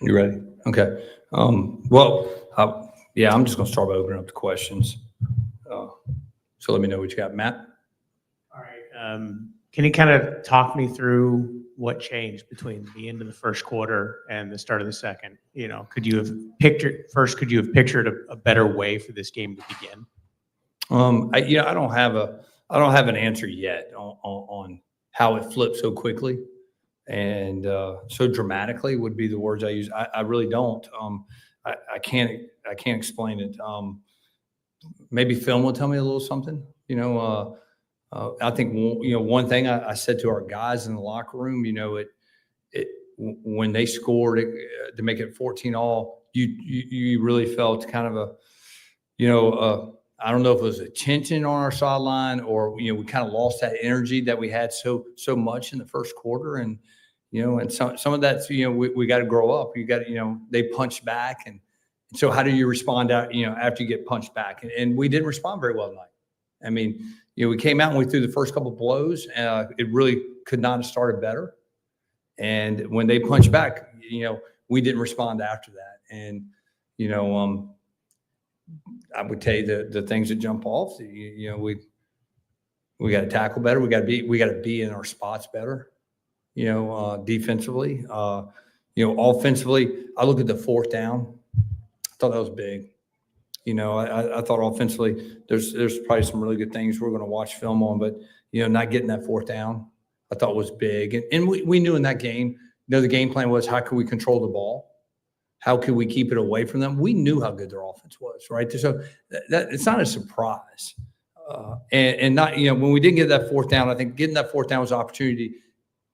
You ready? Okay. Yeah, I'm just going to start by opening up the questions. Uh, so let me know what you got, Matt. All right. Can you kind of talk me through what changed between the end of the first quarter and the start of the second? Could you have pictured a better way for this game to begin? I don't have an answer yet on how it flipped so quickly and so dramatically would be the words I use. I really don't. I can't explain it. Maybe film will tell me a little something. I think one thing I said to our guys in the locker room. When they scored to make it 14 all, you really felt kind of I don't know if it was a tension on our sideline or we kind of lost that energy that we had so much in the first quarter, and some of that's we got to grow up. You got to they punched back, and so how do you respond out after you get punched back? And we didn't respond very well tonight. I mean, we came out and we threw the first couple of blows. It really could not have started better. And when they punched back, we didn't respond after that. And I would tell you the things that jump off. We got to tackle better. We got to be in our spots better. Defensively. Offensively. I look at the fourth down. I thought that was big. I thought offensively there's probably some really good things we're going to watch film on, but not getting that fourth down, I thought was big. And we knew in that game, the game plan was how could we control the ball? How could we keep it away from them? We knew how good their offense was, right? So that it's not a surprise. And not, when we didn't get that fourth down, I think getting that fourth down was an opportunity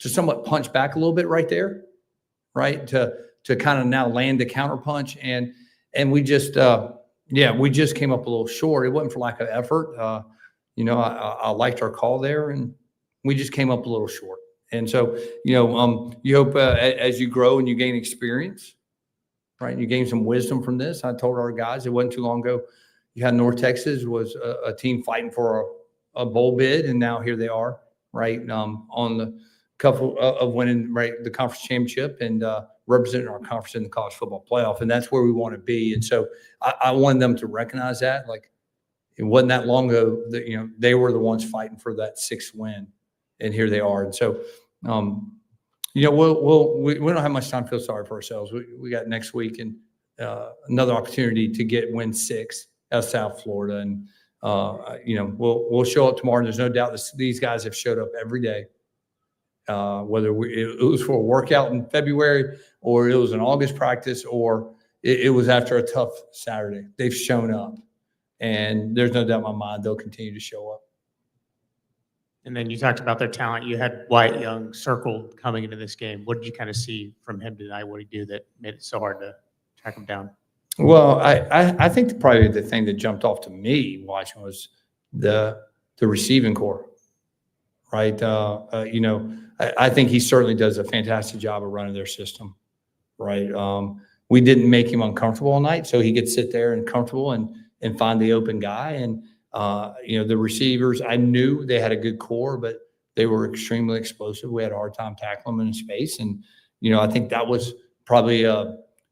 to somewhat punch back a little bit right there, right? To kind of now land the counter punch. And we just, we just came up a little short. It wasn't for lack of effort. I liked our call there, and we just came up a little short. And so, you hope as you grow and you gain experience, right? You gain some wisdom from this. I told our guys it wasn't too long ago. You had North Texas was a team fighting for a bowl bid, and now here they are, right? On the couple of winning the conference championship and representing our conference in the college football playoff, and that's where we want to be. And so I wanted them to recognize that, like it wasn't that long ago that they were the ones fighting for that sixth win, and here they are. And so. We don't have much time to feel sorry for ourselves. We got next week and another opportunity to win 6 out of South Florida, and we'll show up tomorrow. And there's no doubt these guys have showed up every day, whether it was for a workout in February or it was an August practice or it was after a tough Saturday. They've shown up, and there's no doubt in my mind they'll continue to show up. And then you talked about their talent. You had Wyatt Young circled coming into this game. What did you kind of see from him tonight? What did he do that made it so hard to track him down? Well, I think probably the thing that jumped off to me watching was the receiving core, right? I think he certainly does a fantastic job of running their system, right? We didn't make him uncomfortable all night, so he could sit there and comfortable and find the open guy. And the receivers, I knew they had a good core, but they were extremely explosive. We had a hard time tackling them in space. And, I think that was probably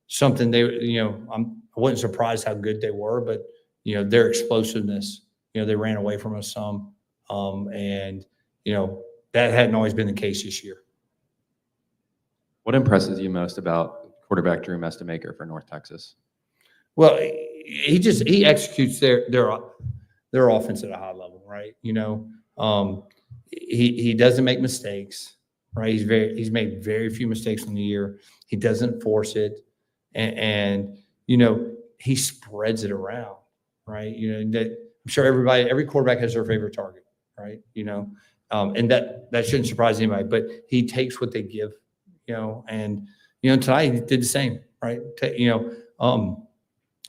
something I wasn't surprised how good they were, but, their explosiveness, they ran away from us some. That hadn't always been the case this year. What impresses you most about quarterback Drew Mestamaker for North Texas? Well, he executes their offense at a high level, right? He doesn't make mistakes, right? He's made very few mistakes in the year. He doesn't force it, and he spreads it around, right? I'm sure every quarterback has their favorite target, right? And that shouldn't surprise anybody. But he takes what they give, and tonight he did the same, right?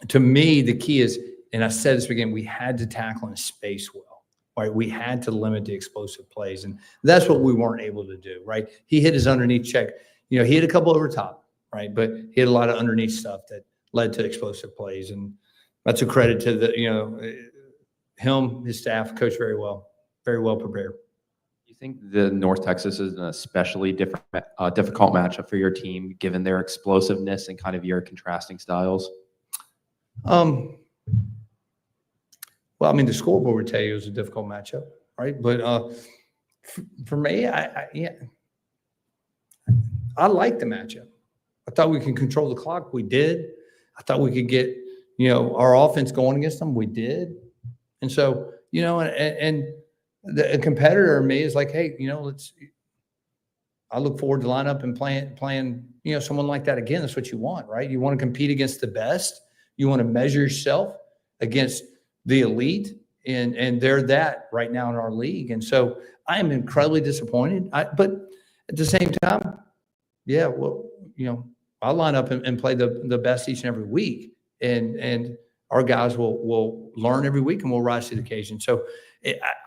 To me, the key is. And I said this again, we had to tackle in space well, right? We had to limit the explosive plays. And that's what we weren't able to do, right? He hit his underneath check. He hit a couple over top, right? But he had a lot of underneath stuff that led to explosive plays. And that's a credit to him, his staff, coached very well prepared. Do you think the North Texas is an especially difficult matchup for your team, given their explosiveness and kind of your contrasting styles? Well, I mean, the scoreboard would tell you it was a difficult matchup, right? But for me, yeah, I like the matchup. I thought we could control the clock. We did. I thought we could get, our offense going against them. We did. And so, and the competitor in me is like, hey, I look forward to line up and playing, someone like that again. That's what you want, right? You want to compete against the best. You want to measure yourself against the elite, and they're that right now in our league. And so I am incredibly disappointed. But at the same time, yeah, well, I'll line up and play the best each and every week, and our guys will learn every week, and we'll rise to the occasion. So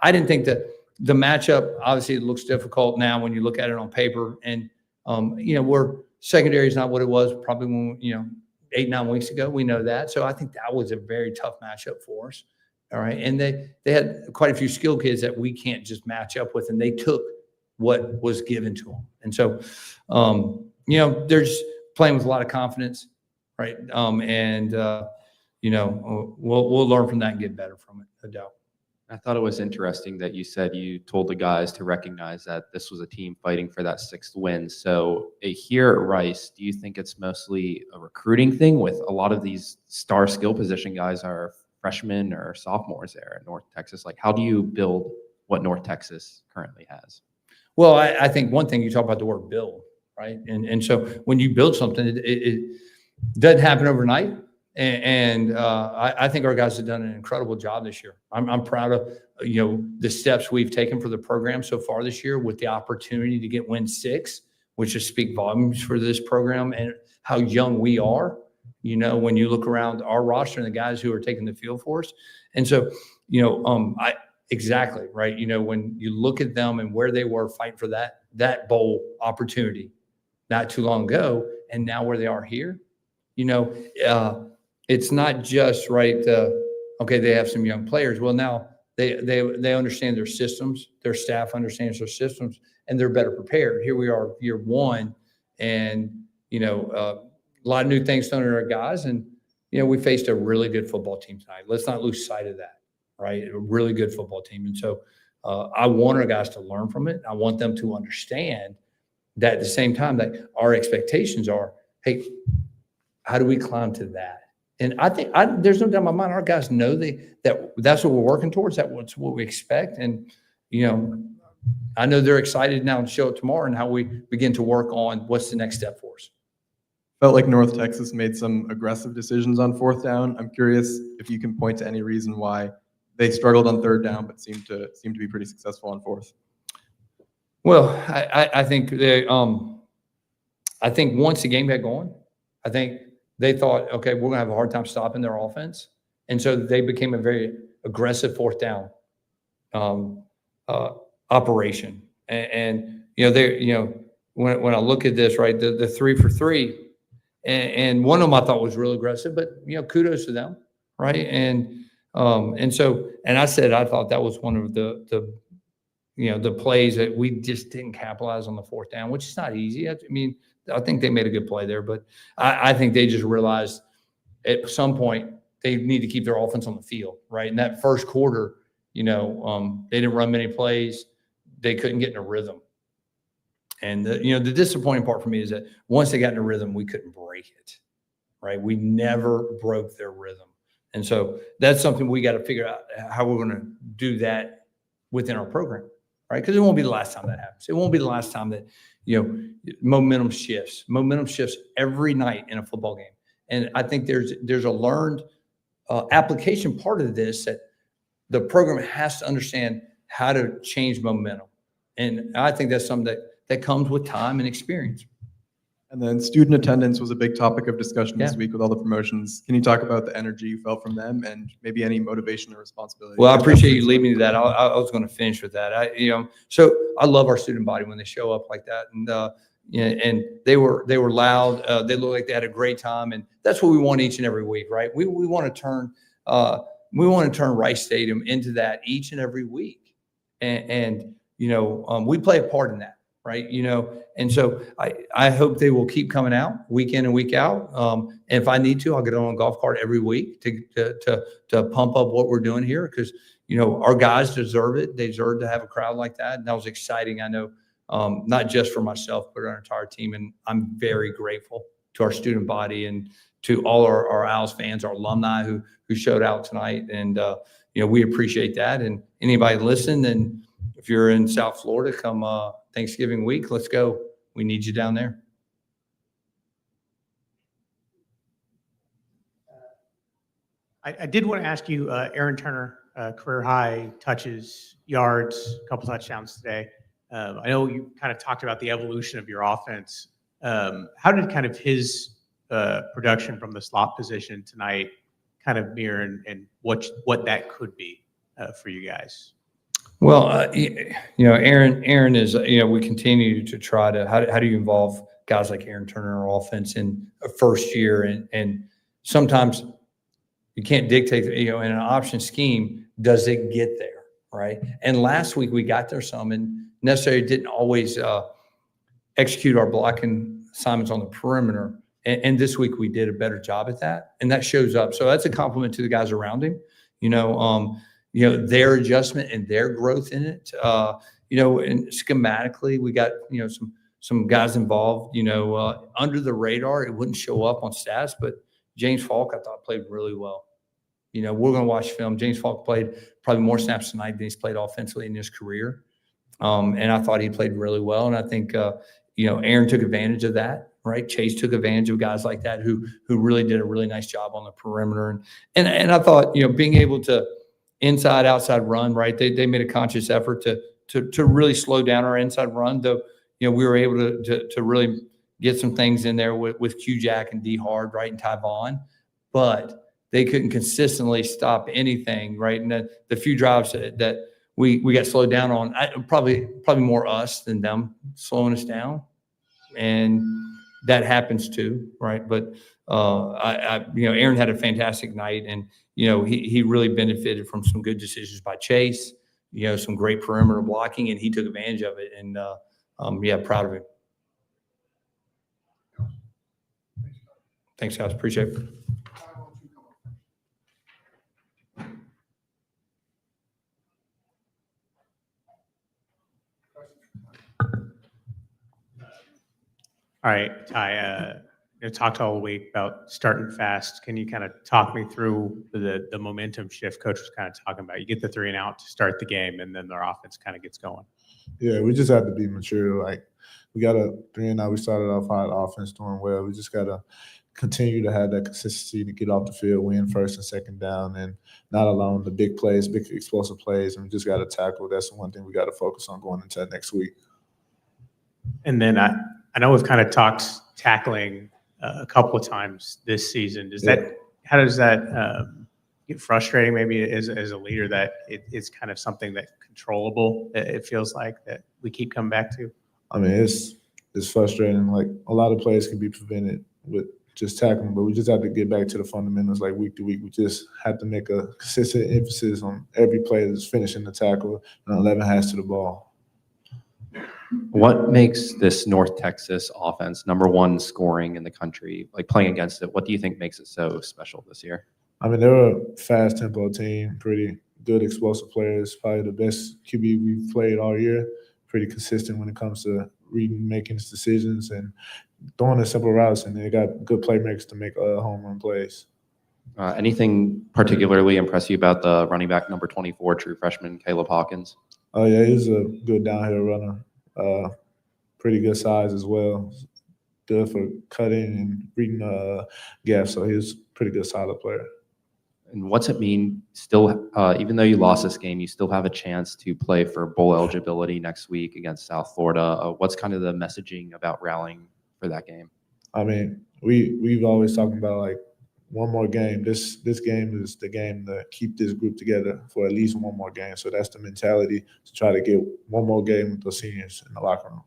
I didn't think that the matchup, obviously it looks difficult now when you look at it on paper, and we're secondary is not what it was probably when 8-9 weeks ago. We know that. So I think that was a very tough matchup for us. All right. And they had quite a few skilled kids that we can't just match up with, and they took what was given to them. And so, they're just playing with a lot of confidence. Right. We'll learn from that and get better from it, no doubt. I thought it was interesting that you said you told the guys to recognize that this was a team fighting for that 6th win. So here at Rice, do you think it's mostly a recruiting thing with a lot of these star skill position guys are freshmen or sophomores there at North Texas? Like, how do you build what North Texas currently has? Well, I think one thing, you talk about the word build, right? And so when you build something, it doesn't happen overnight. And I think our guys have done an incredible job this year. I'm proud of, the steps we've taken for the program so far this year, with the opportunity to get win 6, which just speak volumes for this program and how young we are, when you look around our roster and the guys who are taking the field for us. And so, exactly, right. When you look at them and where they were fighting for that bowl opportunity not too long ago, and now where they are here, it's not just right. Okay, they have some young players. Well, now they understand their systems. Their staff understands their systems, and they're better prepared. Here we are, year 1, and a lot of new things thrown at our guys. And we faced a really good football team tonight. Let's not lose sight of that, right? A really good football team, and so I want our guys to learn from it. I want them to understand that at the same time that our expectations are, hey, how do we climb to that? And I think there's no doubt in my mind, our guys know that's what we're working towards. That's what we expect. And, I know they're excited now to show it tomorrow and how we begin to work on what's the next step for us. Felt like North Texas made some aggressive decisions on 4th down. I'm curious if you can point to any reason why they struggled on 3rd down, but seemed to be pretty successful on 4th. Well, I think I think once the game got going, I think they thought, okay, we're going to have a hard time stopping their offense. And so they became a very aggressive 4th down operation. And when I look at this, right, the 3 for 3, and one of them I thought was real aggressive, but, kudos to them, right? And so I said I thought that was one of the plays that we just didn't capitalize on the 4th down, which is not easy. I mean, I think they made a good play there, but I think they just realized at some point they need to keep their offense on the field, right? In that first quarter, they didn't run many plays. They couldn't get in a rhythm. And the disappointing part for me is that once they got in a rhythm, we couldn't break it, right? We never broke their rhythm. And so that's something we got to figure out how we're going to do that within our program, right? Because it won't be the last time that happens. It won't be the last time that momentum shifts. Momentum shifts every night in a football game. And I think there's a learned application part of this, that the program has to understand how to change momentum. And I think that's something that comes with time and experience. And then student attendance was a big topic of discussion this week with all the promotions. Can you talk about the energy you felt from them and maybe any motivation or responsibility? Well, I appreciate you leading me to that. I was going to finish with that. So I love our student body when they show up like that. And they were loud. They looked like they had a great time. And that's what we want each and every week, right? We want to turn Rice Stadium into that each and every week. And we play a part in that, right? And so I hope they will keep coming out week in and week out. And if I need to, I'll get on a golf cart every week to pump up what we're doing here because, our guys deserve it. They deserve to have a crowd like that. And that was exciting. I know, not just for myself, but our entire team. And I'm very grateful to our student body and to all our Owls fans, our alumni who showed out tonight. And, we appreciate that. And anybody listen, and if you're in South Florida, come Thanksgiving week, let's go. We need you down there. I did want to ask you, Aaron Turner, career high touches, yards, a couple touchdowns today. I know you kind of talked about the evolution of your offense. How did kind of his production from the slot position tonight kind of mirror and what that could be for you guys? Well, Aaron is, we continue to try to, how do you involve guys like Aaron Turner in our offense in a first year? And sometimes you can't dictate, in an option scheme, does it get there, right? And last week we got there some and necessarily didn't always execute our blocking assignments on the perimeter. And this week we did a better job at that. And that shows up. So that's a compliment to the guys around him, their adjustment and their growth in it. And schematically, we got, some guys involved, under the radar. It wouldn't show up on stats, but James Falk, I thought, played really well. We're going to watch film. James Falk played probably more snaps tonight than he's played offensively in his career. And I thought he played really well. And I think, Aaron took advantage of that. Right. Chase took advantage of guys like that who really did a really nice job on the perimeter. And I thought, being able to inside, outside run, right. They made a conscious effort to really slow down our inside run, though, we were able to really get some things in there with Q-Jack and D Hard, right, and Tyvon, but they couldn't consistently stop anything, right. And the few drives that we got slowed down on, probably more us than them slowing us down. And that happens too, right? But Aaron had a fantastic night, and he really benefited from some good decisions by Chase. Some great perimeter blocking, and he took advantage of it. And proud of him. Thanks, guys. Appreciate it. All right, Ty, talked all week about starting fast. Can you kind of talk me through the momentum shift Coach was kind of talking about? You get the 3 and out to start the game, and then their offense kind of gets going. Yeah, we just have to be mature. Like, we got a 3 and out. We started off hot, offense doing well. We just got to continue to have that consistency to get off the field, win first and second down, and not allowing the big plays, big explosive plays. And we just got to tackle. That's the one thing we got to focus on going into next week. And then I know we've kind of talked tackling a couple of times this season. How does that get frustrating maybe as a leader that it's kind of something that's controllable, it feels like, that we keep coming back to? I mean, it's frustrating. Like, a lot of plays can be prevented with just tackling, but we just have to get back to the fundamentals like week to week. We just have to make a consistent emphasis on every play that's finishing the tackle and 11 hands to the ball. What makes this North Texas offense #1 scoring in the country, like playing against it? What do you think makes it so special this year? I mean, they're a fast tempo team, pretty good explosive players, probably the best QB we've played all year, pretty consistent when it comes to reading, making decisions, and throwing the simple routes, and they got good playmakers to make home run plays. Anything particularly impress you about the running back number 24, true freshman Caleb Hawkins? Oh, yeah, he's a good downhill runner. Pretty good size as well. Good for cutting and reading gaps. So he's a pretty good, solid player. And what's it mean still, even though you lost this game, you still have a chance to play for bowl eligibility next week against South Florida? What's kind of the messaging about rallying for that game? I mean, we've always talked about, like, one more game. This game is the game to keep this group together for at least one more game. So that's the mentality, to try to get one more game with those seniors in the locker room.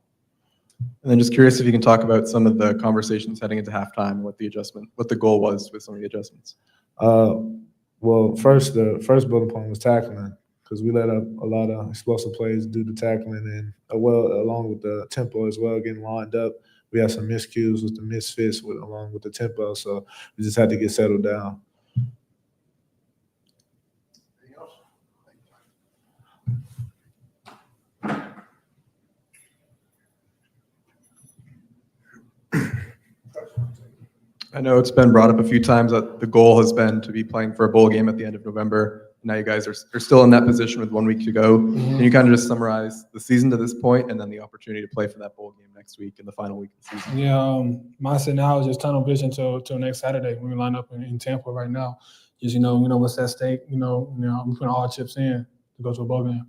And then just curious if you can talk about some of the conversations heading into halftime, what the goal was with some of the adjustments. Well, the first bullet point was tackling, because we let up a lot of explosive plays due to tackling and along with the tempo as well, getting lined up. We had some miscues with the misfits along with the tempo, so we just had to get settled down. I know it's been brought up a few times that the goal has been to be playing for a bowl game at the end of November. Now you guys are still in that position with 1 week to go. Can you kind of just summarize the season to this point and then the opportunity to play for that bowl game next week in the final week of the season? Yeah, mindset now is just tunnel vision till next Saturday. We line up in Tampa right now. Just we know what's at stake. We putting all our chips in to go to a bowl game.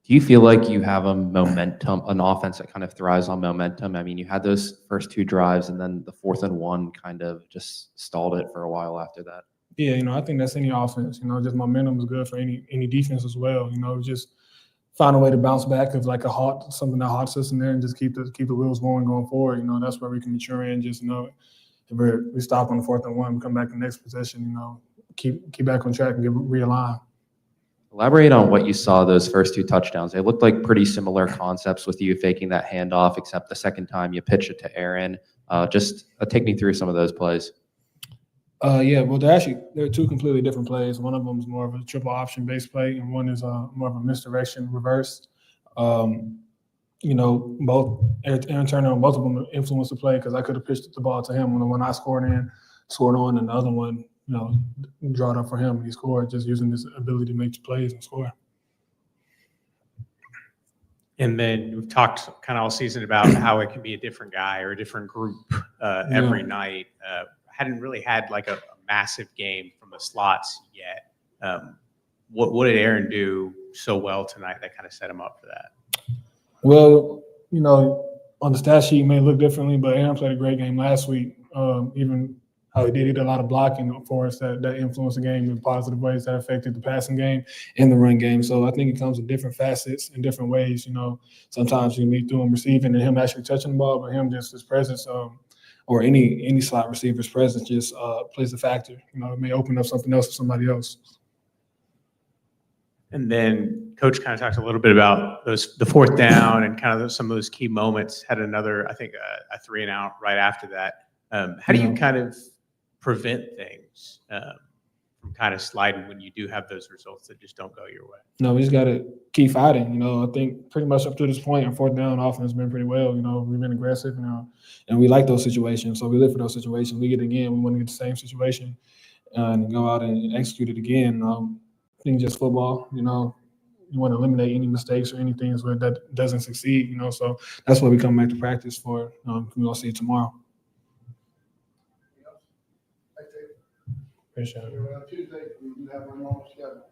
Do you feel like you have an offense that kind of thrives on momentum? I mean, you had those first 2 drives and then the 4th and 1 kind of just stalled it for a while after that. Yeah, I think that's any offense. Just momentum is good for any defense as well. Just find a way to bounce back of like something that halts us in there and just keep the wheels going forward. That's where we can mature in. Just if we stop on the 4th and 1, we come back the next possession. Keep back on track and get realigned. Elaborate on what you saw those first 2 touchdowns. They looked like pretty similar concepts with you faking that handoff, except the second time you pitch it to Aaron. Just take me through some of those plays. Yeah, well, they're 2 completely different plays. One of them is more of a triple option based play, and one is more of a misdirection reverse. Both Aaron Turner and both of them influenced the play because I could have pitched the ball to him when the one I scored on, and the other one, draw it up for him and he scored, just using his ability to make plays and score. And then we've talked kind of all season about how it can be a different guy or a different group every night. Hadn't really had like a massive game from the slots yet. What did Aaron do so well tonight that kind of set him up for that? Well, on the stat sheet it may look differently, but Aaron played a great game last week. Even how he did a lot of blocking for us that influenced the game in positive ways that affected the passing game and the run game. So I think it comes in different facets in different ways. Sometimes you meet through him receiving and him actually touching the ball, but him just his presence or any slot receiver's presence just plays a factor. It may open up something else for somebody else. And then Coach kind of talked a little bit about the 4th down and kind of some of those key moments. Had another, I think, a 3 and out right after that. How do you kind of prevent things from kind of sliding when you do have those results that just don't go your way? No, we just got to keep fighting. I think pretty much up to this point, our 4th down offense has been pretty well. We've been aggressive, and we like those situations. So we live for those situations. We get it again. We want to get the same situation and go out and execute it again. I think just football, you want to eliminate any mistakes or anything where that doesn't succeed, So that's what we come back to practice for. We'll see it tomorrow. Appreciate it. Tuesday, we do have one more schedule.